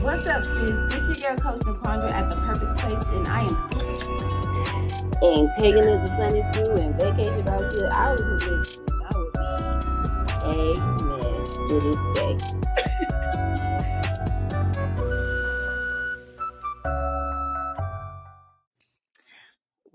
What's up, sis? This your girl, Coach NaQuandra at the Purpose Place, and I am. And taking us to Sunday school and vacation Bible school, I would be amen to this day.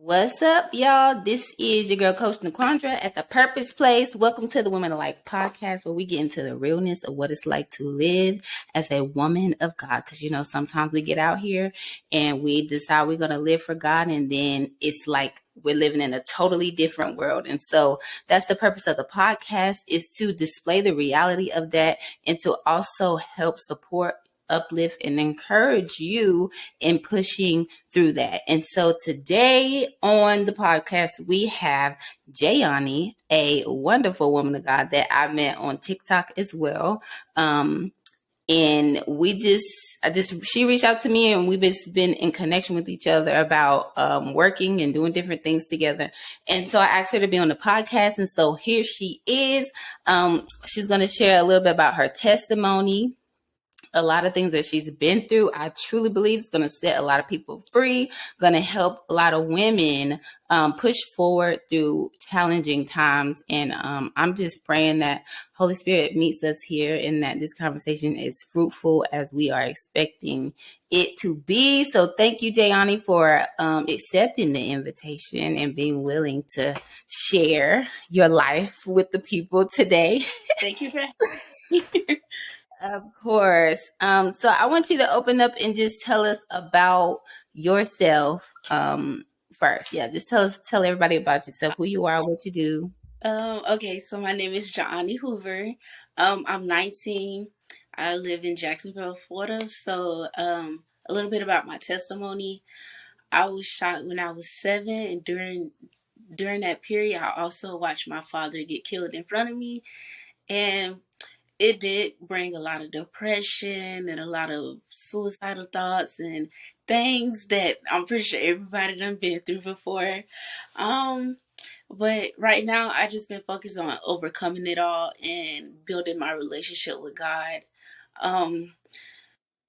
What's up, y'all? This is your girl, Coach NaQuandra at the Purpose Place. Welcome to the Women Alike podcast, where we get into the realness of what it's like to live as a woman of God. Because, sometimes we get out here and we decide we're going to live for God, and then it's like we're living in a totally different world. And so that's the purpose of the podcast, is to display the reality of that and to also help support, uplift, and encourage you in pushing through that. And so today on the podcast, we have Onnie, a wonderful woman of God that I met on TikTok as well. And she reached out to me, and we've been in connection with each other about working and doing different things together. And so I asked her to be on the podcast. And so here she is. She's going to share a little bit about her testimony, a lot of things that she's been through. I truly believe it's going to set a lot of people free, going to help a lot of women push forward through challenging times. And I'm just praying that Holy Spirit meets us here and that this conversation is fruitful as we are expecting it to be. So thank you, Onnie, for accepting the invitation and being willing to share your life with the people today. Thank you for having me. Of course. So I want you to open up and just tell us about yourself first. Yeah, just tell everybody about yourself, who you are, what you do. Okay, so my name is Onnie Hoover. I'm 19. I live in Jacksonville, Florida. So a little bit about my testimony. I was shot when I was 7, and during that period, I also watched my father get killed in front of me, and it did bring a lot of depression and a lot of suicidal thoughts and things that I'm pretty sure everybody done been through before. But right now, I just been focused on overcoming it all and building my relationship with God. Um,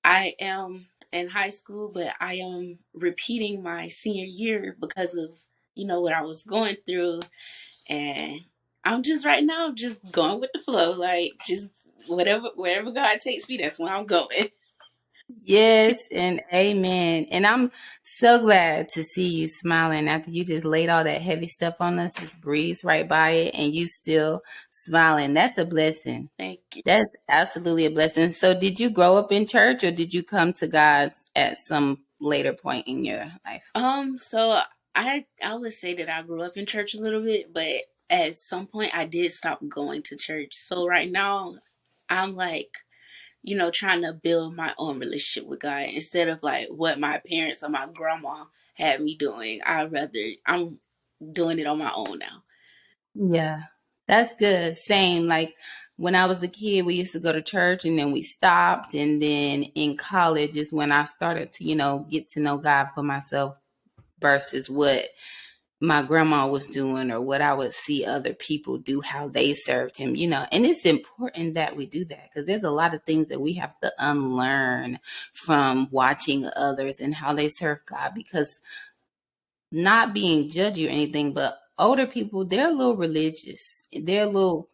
I am in high school, but I am repeating my senior year because of what I was going through, and I'm just right now just going with the flow, like just wherever God takes me, that's where I'm going. Yes, and amen. And I'm so glad to see you smiling after you just laid all that heavy stuff on us, just breezed right by it, and you still smiling. That's a blessing. Thank you. That's absolutely a blessing. So did you grow up in church, or did you come to God at some later point in your life? So I would say that I grew up in church a little bit, but at some point I did stop going to church. So right now I'm like, trying to build my own relationship with God instead of like what my parents or my grandma had me doing. I'm doing it on my own now. Yeah, that's good. Same. Like when I was a kid, we used to go to church and then we stopped. And then in college is when I started to, get to know God for myself versus what my grandma was doing or what I would see other people do, how they served him. And it's important that we do that because there's a lot of things that we have to unlearn from watching others and how they serve God, because not being judgy or anything, but older people, they're a little religious. They're a little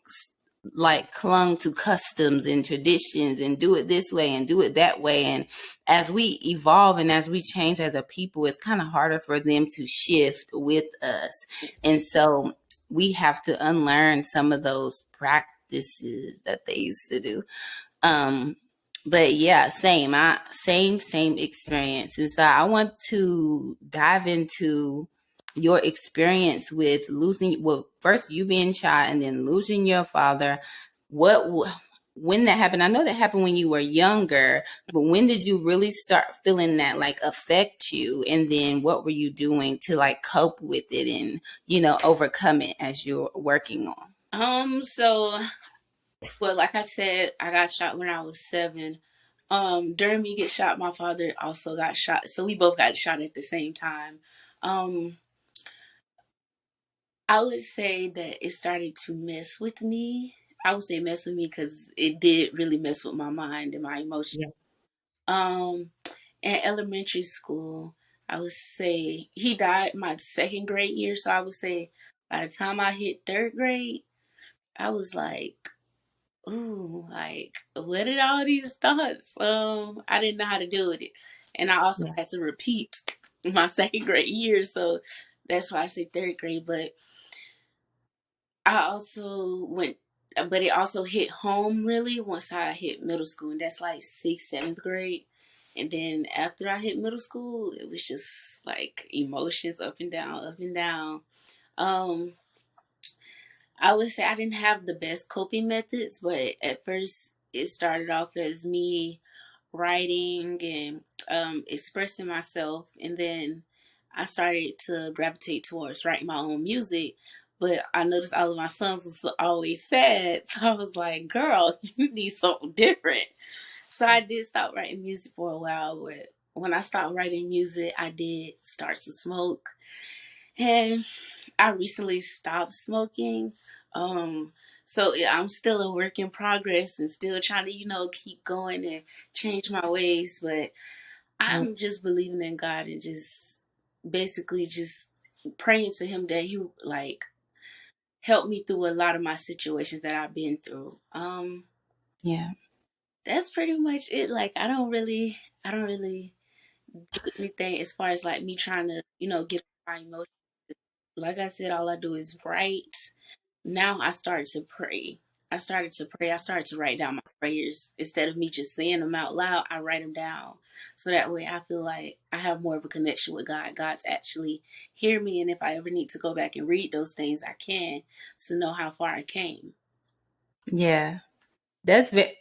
like clung to customs and traditions and do it this way and do it that way. And as we evolve and as we change as a people, it's kind of harder for them to shift with us. And so we have to unlearn some of those practices that they used to do. But yeah, same experience. And so I want to dive into your experience with first you being shot and then losing your father. When that happened? I know that happened when you were younger, but when did you really start feeling that like affect you? And then what were you doing to like cope with it and, overcome it as you're working on? So, well, like I said, I got shot when I was 7. During me get shot, my father also got shot. So we both got shot at the same time. Um, I would say that it started to mess with me. I would say mess with me because it did really mess with my mind and my emotions. Yeah. Um, in elementary school, I would say he died my second grade year. So I would say by the time I hit third grade, I was like, ooh, like, what did all these thoughts? I didn't know how to deal with it. And I also Yeah. had to repeat my second grade year. So that's why I say third grade. But I also went, but it also hit home really once I hit middle school. And that's like sixth, seventh grade. And then after I hit middle school, it was just like emotions up and down, up and down. Um, I would say I didn't have the best coping methods, but at first it started off as me writing and expressing myself, and then I started to gravitate towards writing my own music. But I noticed all of my songs was always sad, so I was like, "Girl, you need something different." So I did stop writing music for a while, but when I stopped writing music, I did start to smoke, and I recently stopped smoking. Um, so yeah, I'm still a work in progress and still trying to, keep going and change my ways. But I'm just believing in God and just basically just praying to Him that He like help me through a lot of my situations that I've been through. Yeah. That's pretty much it. Like I don't really do anything as far as like me trying to, get my emotions. Like I said, all I do is write. Now I started to pray. I started to pray. I started to write down my prayers. Instead of me just saying them out loud, I write them down. So that way I feel like I have more of a connection with God. God's actually hear me. And if I ever need to go back and read those things, I can to know how far I came. Yeah. That's ve-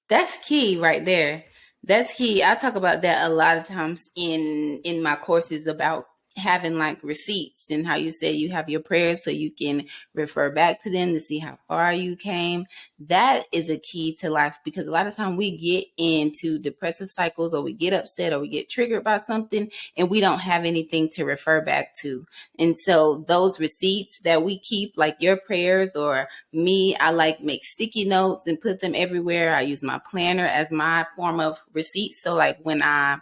That's key right there. That's key. I talk about that a lot of times in my courses about having like receipts and how you say you have your prayers so you can refer back to them to see how far you came. That is a key to life because a lot of time we get into depressive cycles or we get upset or we get triggered by something and we don't have anything to refer back to. And so those receipts that we keep, like your prayers or me, I like make sticky notes and put them everywhere. I use my planner as my form of receipt. So like when I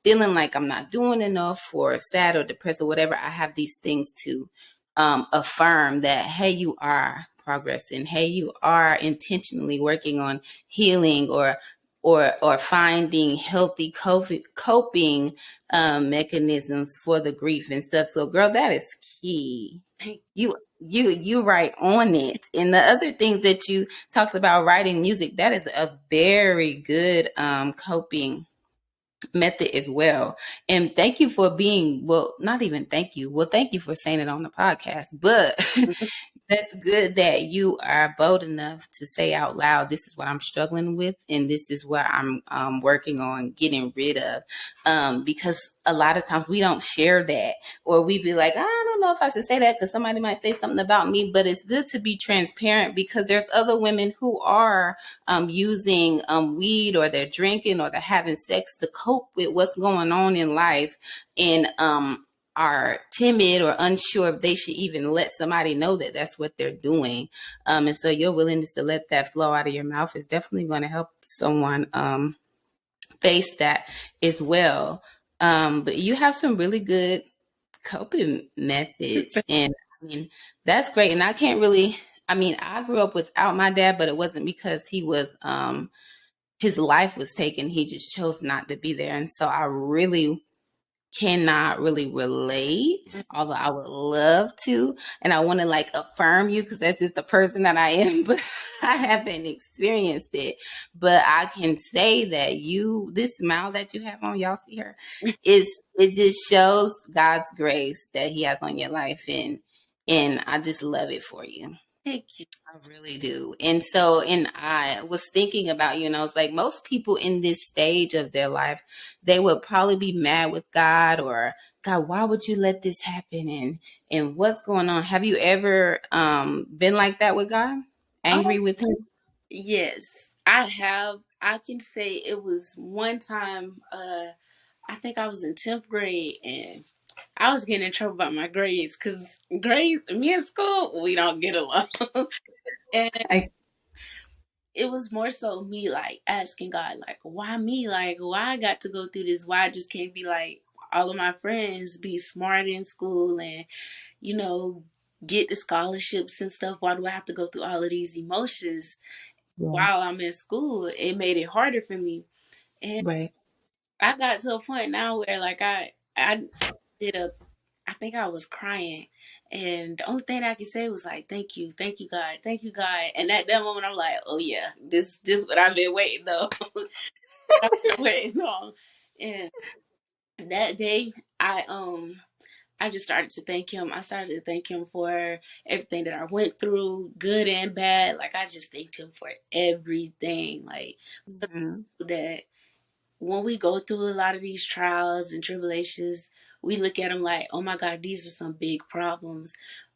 feeling like I'm not doing enough or sad or depressed or whatever, I have these things to affirm that, hey, you are progressing. Hey, you are intentionally working on healing or finding healthy coping mechanisms for the grief and stuff. So girl, that is key. You right on it. And the other things that you talked about writing music, that is a very good coping method as well. And thank you for being, well, not even thank you. Well, thank you for saying it on the podcast, but that's good that you are bold enough to say out loud, this is what I'm struggling with, and this is what I'm working on getting rid of. Because a lot of times we don't share that, or we be like, I don't know if I should say that because somebody might say something about me. But it's good to be transparent because there's other women who are using weed or they're drinking or they're having sex to cope with what's going on in life. And are timid or unsure if they should even let somebody know that that's what they're doing. And so your willingness to let that flow out of your mouth is definitely going to help someone face that as well. But you have some really good coping methods. And I mean, that's great. And I can't really, I mean, I grew up without my dad, but it wasn't because he was, his life was taken. He just chose not to be there. And so I really cannot really relate, although I would love to. And I want to like affirm you because that's just the person that I am, but I haven't experienced it. But I can say that this smile that you have on, y'all see her, it just shows God's grace that He has on your life. And I just love it for you. Thank you. I really do. And so, and I was thinking about, I was like, most people in this stage of their life, they would probably be mad with God or, God, why would you let this happen? And what's going on? Have you ever been like that with God? Oh, Angry with Him? yes, I have. I can say it was one time, I think I was in 10th grade and I was getting in trouble about my grades because grades, me in school, we don't get along. And I, it was more so me like asking God, like, why me? Like, why I got to go through this? Why I just can't be like all of my friends, be smart in school and, you know, get the scholarships and stuff? Why do I have to go through all of these emotions Yeah. while I'm in school? It made it harder for me. And Right. I got to a point now where like I did a I think I was crying. And the only thing I could say was like, thank you, God, thank you, God. And at that moment, I'm like, oh yeah, this what I've been waiting though. I've been waiting on. And that day, I just started to thank him. I started to thank him for everything that I went through, good and bad. Like I just thanked him for everything. Like Mhm. that when we go through a lot of these trials and tribulations, we look at them like, oh my God, these are some big problems.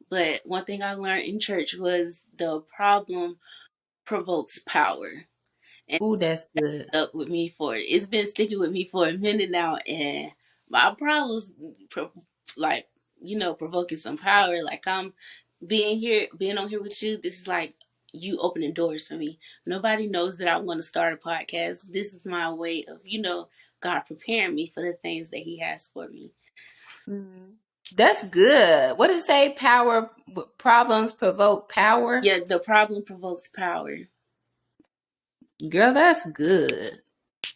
But one thing I learned in church was the problem provokes power. And Ooh, that's good. stuck with me for it. It's been sticking with me for a minute now, and my problems, like provoking some power. Like I'm being on here with you. This is like you opening doors for me. Nobody knows that I want to start a podcast. This is my way of God preparing me for the things that He has for me. Mhm. That's good. What did it say? Power problems provoke power. Yeah, the problem provokes power. Girl, that's good.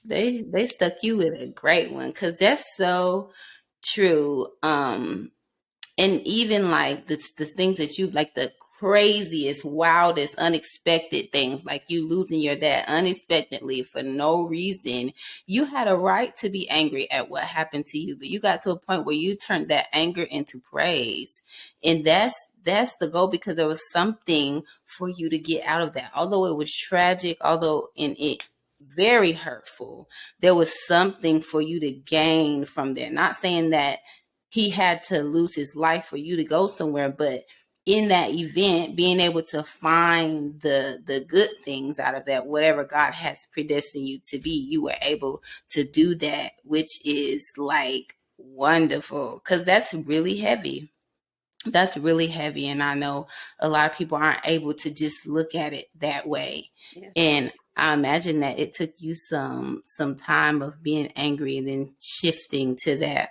They stuck you with a great one because that's so true. And even like the things that you like, the craziest, wildest, unexpected things, like you losing your dad unexpectedly for no reason. You had a right to be angry at what happened to you, but you got to a point where you turned that anger into praise. And that's the goal, because there was something for you to get out of that. Although it was tragic, although in it very hurtful, there was something for you to gain from there. Not saying that he had to lose his life for you to go somewhere, but in that event, being able to find the good things out of that, whatever God has predestined you to be, you were able to do that, which is like wonderful, because that's really heavy. That's really heavy. And I know a lot of people aren't able to just look at it that way. Yeah. And I imagine that it took you some time of being angry and then shifting to that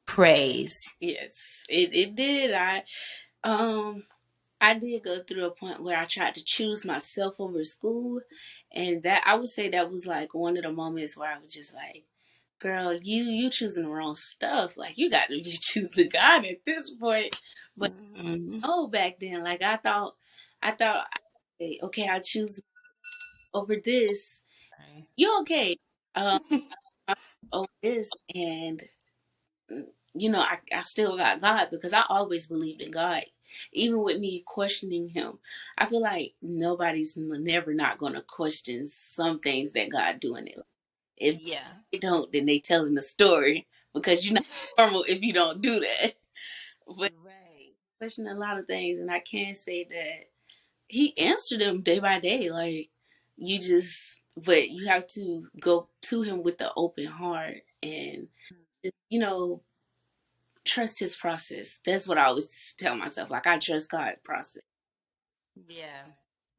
praise. Yes, it did. I did go through a point where I tried to choose myself over school, and that I would say that was like one of the moments where I was just like, "Girl, you choosing the wrong stuff. Like you got to be choosing God at this point." But Mm-hmm. no, back then, like I thought, okay, I choose over this. You okay? Um, over this, and I still got God because I always believed in God. Even with me questioning him, I feel like nobody's never not going to question some things that God do in it. If Yeah. they don't, then they telling the story because you're not normal if you don't do that. But Right. question a lot of things, and I can say that he answered them day by day. Like but you have to go to him with the open heart and you know trust his process. That's what I always tell myself. Like I trust God's process. Yeah.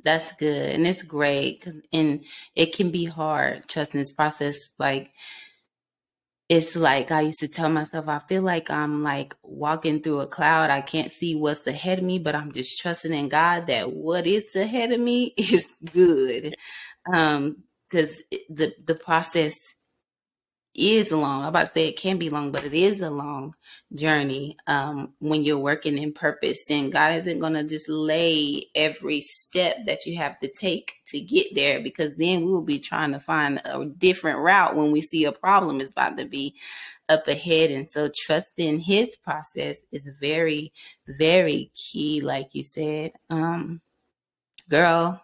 That's good. And it's great. And it can be hard trusting this process. Like, it's like I used to tell myself, I feel like I'm like walking through a cloud. I can't see what's ahead of me, but I'm just trusting in God that what is ahead of me is good. Because the process is long. I'm about to say it can be long, but it is a long journey when you're working in purpose. And God isn't going to just lay every step that you have to take to get there, because then we will be trying to find a different route when we see a problem is about to be up ahead. And so trusting his process is very, very key, like you said. Girl,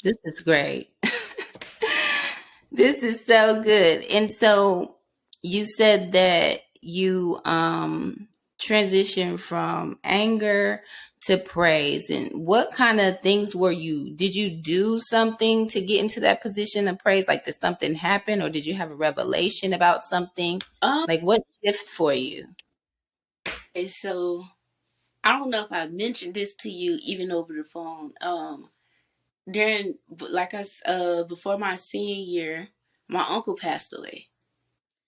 this is great. This is so good. And so you said that you transitioned from anger to praise. And what kind of things did you do something to get into that position of praise? Like, did something happen, or did you have a revelation about something? Um, Like, what shift for you? and so I don't know if I mentioned this to you even over the phone. during, like before my senior year, my uncle passed away.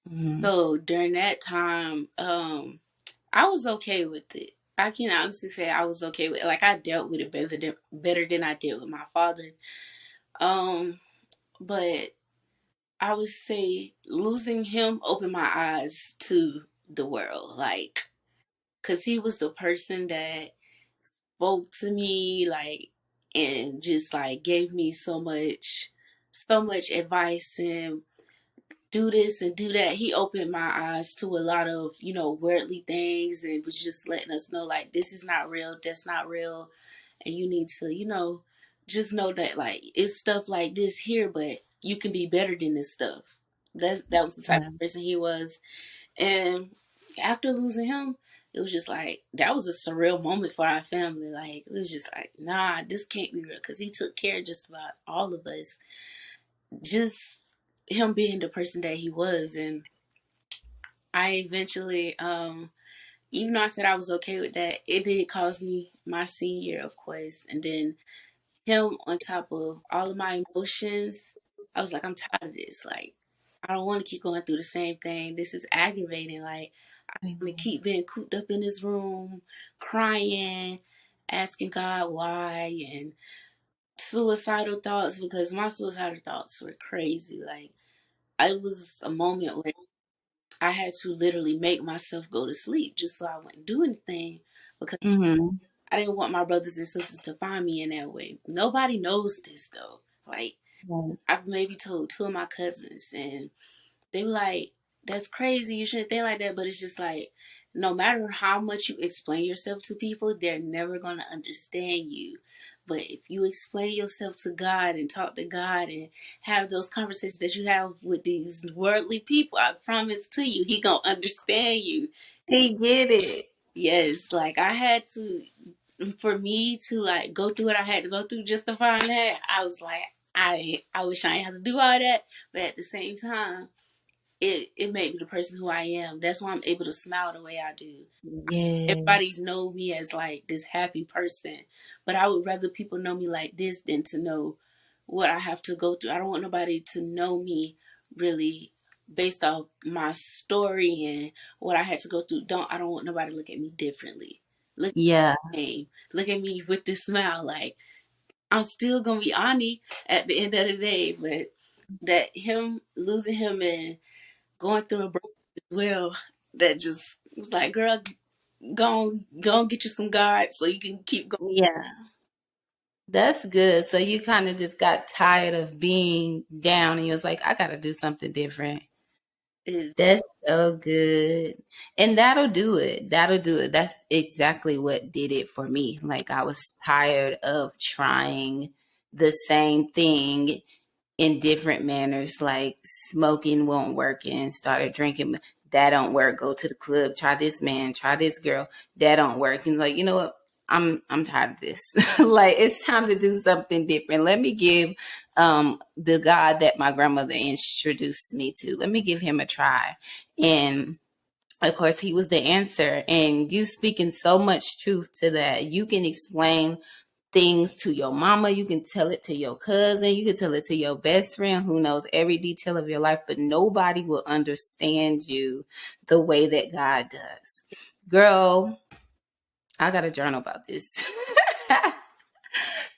Mm-hmm. So during that time, I was okay with it. I can honestly say I was okay with it. Like, I dealt with it better than I did with my father. Um, but I would say losing him opened my eyes to the world. Like, cause he was the person that spoke to me, like, and just like gave me so much advice and do this and do that. He opened my eyes to a lot of, worldly things, and was just letting us know, like, this is not real, that's not real. And you need to, just know that, like, it's stuff like this here, but you can be better than this stuff. That was the type Yeah. of person he was. And after losing him, it was just like, that was a surreal moment for our family. Like, it was just like, nah, this can't be real, because he took care of just about all of us. Just him being the person that he was. And I eventually, even though I said I was okay with that, it did cost me my senior year, of course. And then him on top of all of my emotions, I was like, I'm tired of this. Like, I don't want to keep going through the same thing. This is aggravating. Like, I want to keep being cooped up in this room, crying, asking God why, and suicidal thoughts, because my suicidal thoughts were crazy. Like, it was a moment where I had to literally make myself go to sleep just so I wouldn't do anything, because Mm-hmm. I didn't want my brothers and sisters to find me in that way. Nobody knows this though. Like, Right. I've maybe told two of my cousins, and they were like, that's crazy, you shouldn't think like that. But it's just like, no matter how much you explain yourself to people, they're never going to understand you. But if you explain yourself to God and talk to God and have those conversations that you have with these worldly people, I promise to you, he gonna understand you. He get it. Yes, like, I had to, for me to like go through what I had to go through just to find that, I was like, I wish I didn't have to do all that. But at the same time, it made me the person who I am. That's why I'm able to smile the way I do. Everybody Yes. know me as like this happy person, but I would rather people know me like this than to know what I have to go through. I don't want nobody to know me really based off my story and what I had to go through. I don't want nobody to look at me differently. Look Yeah. at me. Look at me with this smile. Like, I'm still gonna be Ani at the end of the day, but that him losing him and going through a break as well, that just was like, girl, go and get you some God so you can keep going. Yeah. That's good. So you kind of just got tired of being down and you was like, I got to do something different. Is That's so good. And that'll do it. That'll do it. That's exactly what did it for me. Like, I was tired of trying the same thing in different manners, like smoking won't work and started drinking. That don't work. Go to the club, try this man, try this girl. That don't work. And like, you know what? I'm tired of this. Like, it's time to do something different. Let me give the God that my grandmother introduced me to. Let me give him a try. And of course, he was the answer. And you speaking so much truth to that. You can explain things to your mama, you can tell it to your cousin, you can tell it to your best friend who knows every detail of your life, but nobody will understand you the way that God does. Girl, I got a journal about this.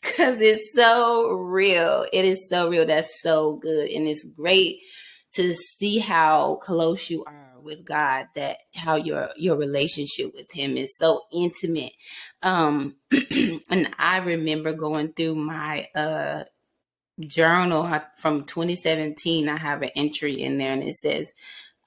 Because it's so real. It is so real. That's so good. And it's great to see how close you are with God, that how your relationship with him is so intimate. And I remember going through my journal from 2017. I have an entry in there and it says,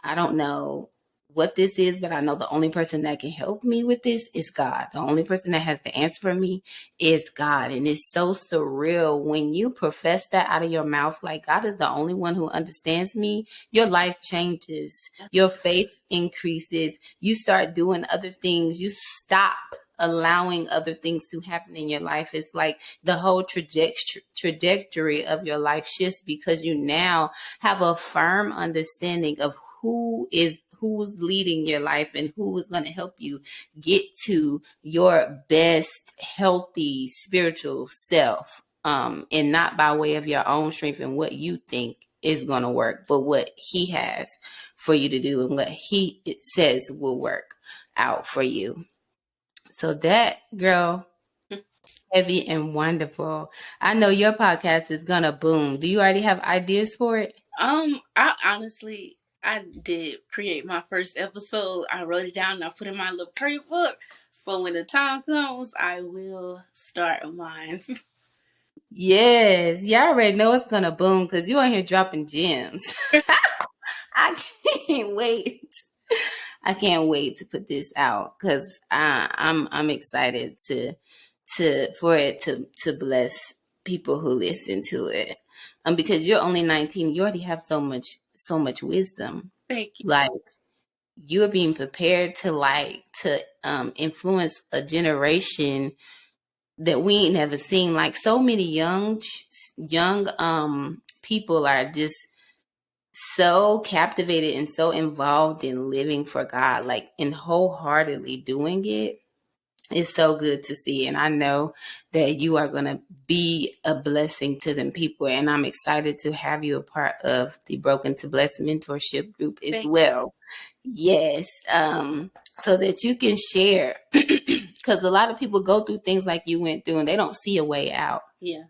I don't know what this is, but I know the only person that can help me with this is God. The only person that has the answer for me is God. And it's so surreal when you profess that out of your mouth, like, God is the only one who understands me. Your life changes, your faith increases, you start doing other things, you stop allowing other things to happen in your life. It's like the whole trajectory of your life shifts because you now have a firm understanding of who's leading your life and who is going to help you get to your best healthy spiritual self. and not by way of your own strength and what you think is going to work, but what he has for you to do and what he says will work out for you. So that, girl, heavy and wonderful. I know your podcast is gonna boom. Do you already have ideas for it? I honestly, I did create my first episode. I wrote it down and I put it in my little prayer book. So when the time comes, I will start mine. Yes, y'all already know it's gonna boom because you on here dropping gems. I can't wait. I can't wait to put this out because I'm excited for it to bless people who listen to it. Because you're only 19, you already have so much wisdom. Thank you. Like you're being prepared to influence a generation that we ain't never seen. Like so many young people are just so captivated and so involved in living for God, like and wholeheartedly doing it. It's so good to see. And I know that you are going to be a blessing to them people. And I'm excited to have you a part of the Broken to Blessed mentorship group as Thank well. Yes. So that you can share. Because a lot of people go through things like you went through and they don't see a way out. Yeah.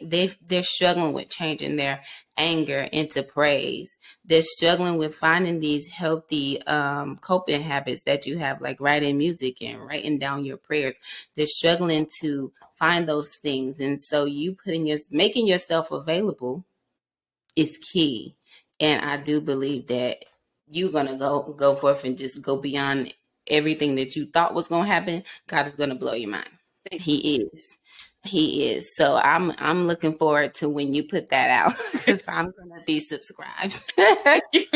They're struggling with changing their anger into praise. They're struggling with finding these healthy coping habits that you have, like writing music and writing down your prayers. They're struggling to find those things, and so you making yourself available is key. And I do believe that you're gonna go forth and just go beyond everything that you thought was gonna happen. God is gonna blow your mind. Thank He is. He is. So I'm looking forward to when you put that out because I'm gonna be subscribed. you.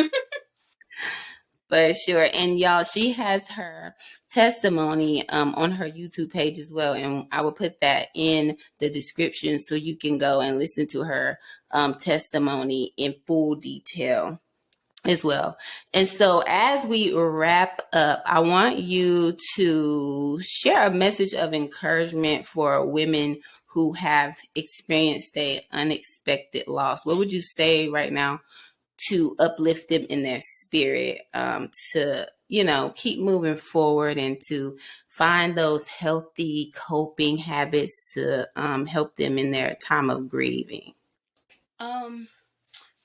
For sure. And y'all, she has her testimony on her YouTube page as well. And I will put that in the description so you can go and listen to her testimony in full detail as well. And so as we wrap up, I want you to share a message of encouragement for women who have experienced a unexpected loss. What would you say right now to uplift them in their spirit, to, keep moving forward and to find those healthy coping habits to help them in their time of grieving?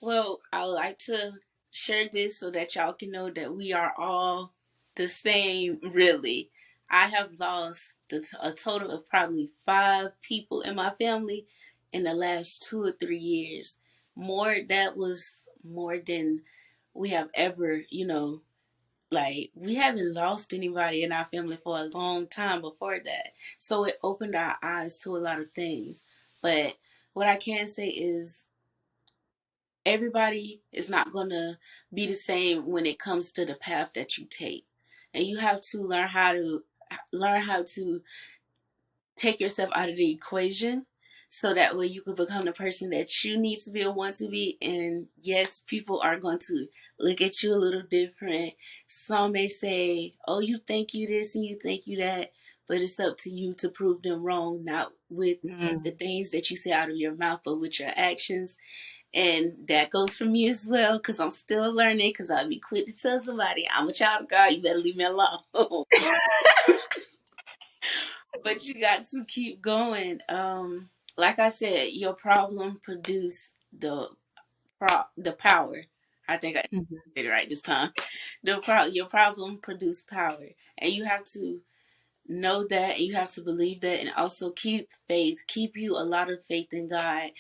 Well, I would like to share this so that y'all can know that we are all the same, really. I have lost a total of probably 5 people in my family in the last 2 or 3 years. That was more than we have ever, like we haven't lost anybody in our family for a long time before that. So it opened our eyes to a lot of things. But what I can say is everybody is not going to be the same when it comes to the path that you take. And you have to learn how to take yourself out of the equation so that way you can become the person that you need to be or want to be. And yes, people are going to look at you a little different. Some may say, oh, you think you this and you think you that, but it's up to you to prove them wrong, not with the things that you say out of your mouth, but with your actions. And that goes for me as well, because I'm still learning, because I'll be quick to tell somebody, I'm a child of God, you better leave me alone. But you got to keep going. Like I said, your problem produce the power. I think I did it right this time. Your problem produce power, and you have to know that, and you have to believe that, and also keep faith. Keep you a lot of faith in God.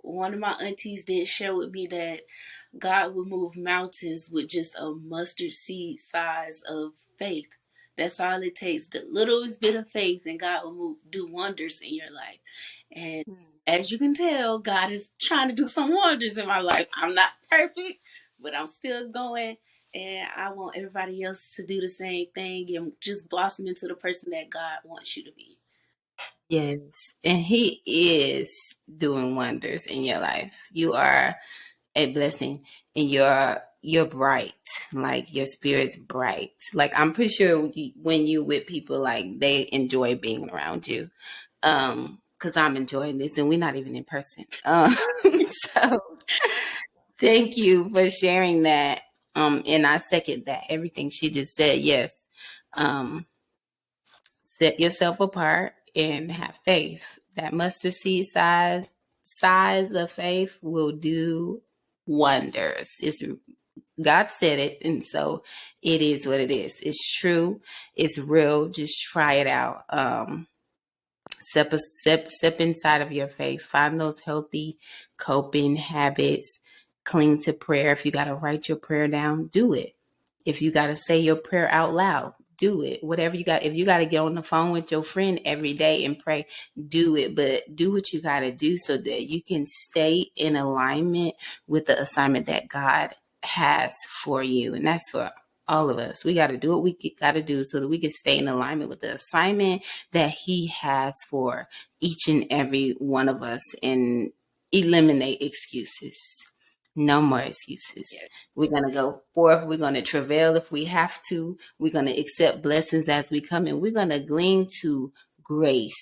One of my aunties did share with me that God will move mountains with just a mustard seed size of faith. That's all it takes, the littlest bit of faith, and God will do wonders in your life. And as you can tell, God is trying to do some wonders in my life. I'm not perfect, but I'm still going. And I want everybody else to do the same thing and just blossom into the person that God wants you to be. Yes, and he is doing wonders in your life. You are a blessing, and you're bright. Like your spirit's bright. Like I'm pretty sure when you with people, like they enjoy being around you. because I'm enjoying this and we're not even in person. So thank you for sharing that. And I second that. Everything she just said. Yes. Set yourself apart and have faith. That mustard seed size of faith will do wonders. It's God said it, and so it is what it is. It's true. It's real. Just try it out. Step inside of your faith. Find those healthy coping habits. Cling to prayer. If you got to write your prayer down, do it. If you got to say your prayer out loud, do it. Whatever you got. If you got to get on the phone with your friend every day and pray, do it. But do what you got to do so that you can stay in alignment with the assignment that God has for you. And that's for all of us. We got to do what we got to do so that we can stay in alignment with the assignment that He has for each and every one of us and eliminate excuses. No more excuses. We're going to go forth. We're going to travail if we have to. We're going to accept blessings as we come, and we're going to glean to grace.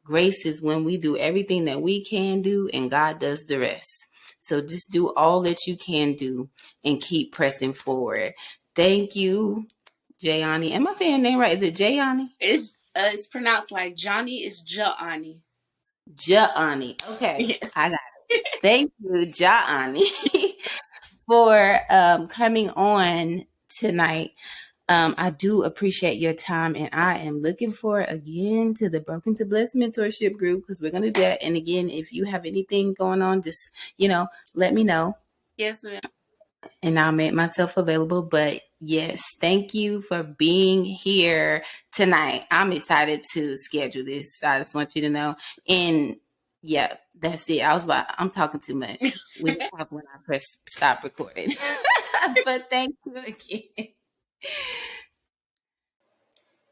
Grace is when we do everything that we can do and God does the rest. So just do all that you can do and keep pressing forward. Thank you, Jayani. Am I saying your name right? Is it Jayani? It's pronounced like Johnny. It's Ja'ani. Ja'ani. Okay, Yes. I got it. Thank you, Ja'ani, for coming on tonight. I do appreciate your time, and I am looking forward again to the Broken to Blessed mentorship group because we're going to do that. And again, if you have anything going on, just, let me know. Yes, ma'am. And I'll make myself available. But yes, thank you for being here tonight. I'm excited to schedule this. I just want you to know. And yeah, that's it. I'm talking too much. We talk when I press stop recording. But thank you again.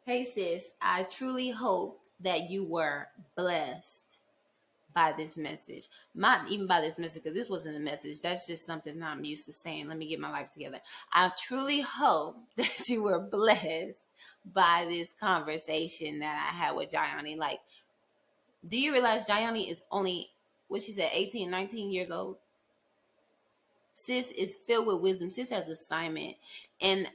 Hey sis, I truly hope that you were blessed by this message. Not even by this message, because this wasn't a message. That's just something I'm used to saying. Let me get my life together. I truly hope that you were blessed by this conversation that I had with Jayani. Like, do you realize Jayani is only, what she said, 18, 19 years old? Sis is filled with wisdom. Sis has assignment. And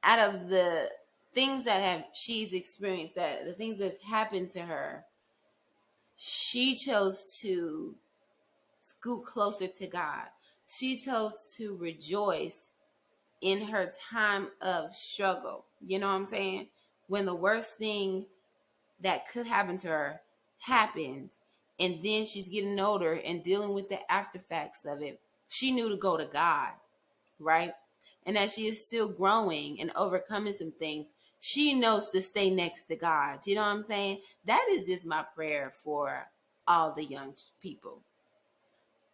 out of the things that she's experienced, that the things that's happened to her, she chose to scoot closer to God. She chose to rejoice in her time of struggle. You know what I'm saying? When the worst thing that could happen to her happened, and then she's getting older and dealing with the aftereffects of it, she knew to go to God, right? And as she is still growing and overcoming some things, she knows to stay next to God. You know what I'm saying? That is just my prayer for all the young people.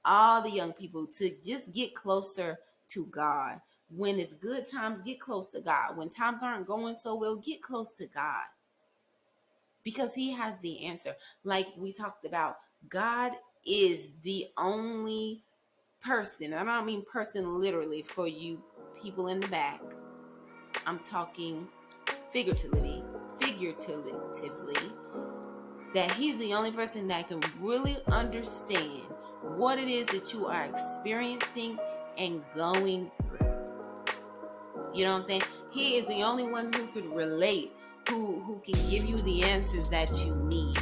All the young people to just get closer to God. When it's good times, get close to God. When times aren't going so well, get close to God. Because He has the answer. Like we talked about, God is the only person. And I don't mean person literally for you people in the back. I'm talking figuratively, that He's the only person that can really understand what it is that you are experiencing and going through. You know what I'm saying? He is the only one who could relate, who can give you the answers that you need.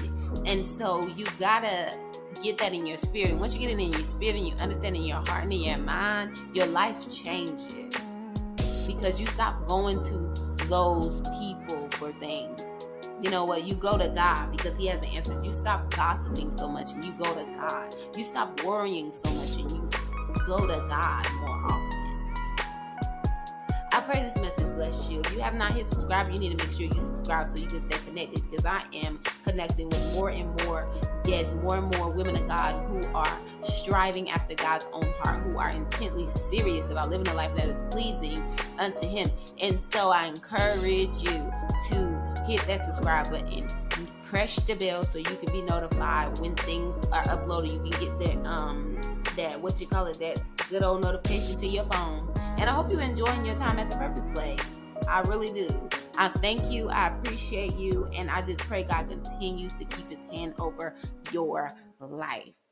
And so you gotta get that in your spirit. And once you get it in your spirit and you understand in your heart and in your mind, your life changes. Because you stop going to those people for things. You know what? You go to God because He has the answers. You stop gossiping so much and you go to God. You stop worrying so much and you go to God more often. I pray this message bless you. If you have not hit subscribe, you need to make sure you subscribe so you can stay connected, because I am connecting with more and more guests, more and more women of God who are striving after God's own heart, who are intently serious about living a life that is pleasing unto Him. And so I encourage you to hit that subscribe button, press the bell so you can be notified when things are uploaded. You can get that good old notification to your phone. And I hope you're enjoying your time at the Purpose Place. I really do. I thank you. I appreciate you. And I just pray God continues to keep His hand hand over your life.